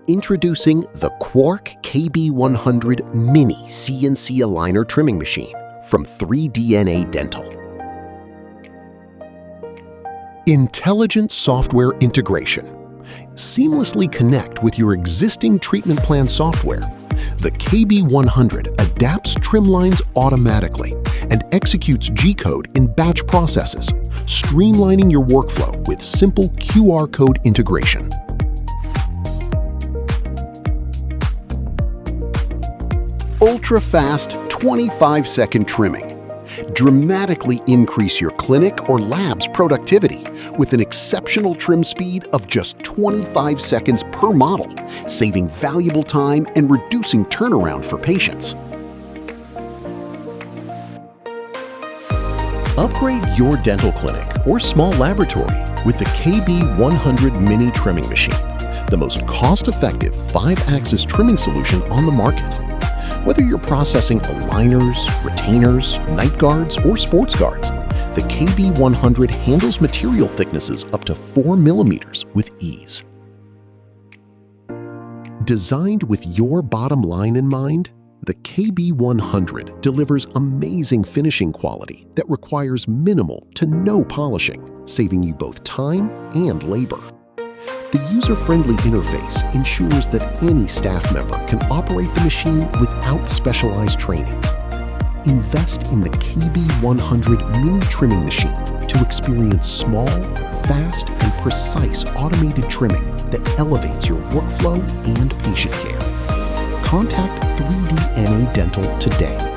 Introducing the Quark KB-100 Mini CNC Aligner Trimming Machine from 3DNA Dental. Intelligent software integration. Seamlessly connect with your existing treatment plan software. The KB-100 adapts trim lines automatically and executes G-code in batch processes, streamlining your workflow with simple QR code integration. Ultra-fast 25-second trimming. Dramatically increase your clinic or lab's productivity with an exceptional trim speed of just 25 seconds per model, saving valuable time and reducing turnaround for patients. Upgrade your dental clinic or small laboratory with the KB-100 Mini Trimming Machine, the most cost-effective 5-axis trimming solution on the market. Whether you're processing aligners, retainers, night guards, or sports guards, the KB-100 handles material thicknesses up to 4 millimeters with ease. Designed with your bottom line in mind, the KB-100 delivers amazing finishing quality that requires minimal to no polishing, saving you both time and labor. The user-friendly interface ensures that any staff member can operate the machine without specialized training. Invest in the KB-100 Mini Trimming Machine to experience small, fast, and precise automated trimming that elevates your workflow and patient care. Contact 3DNA Dental today.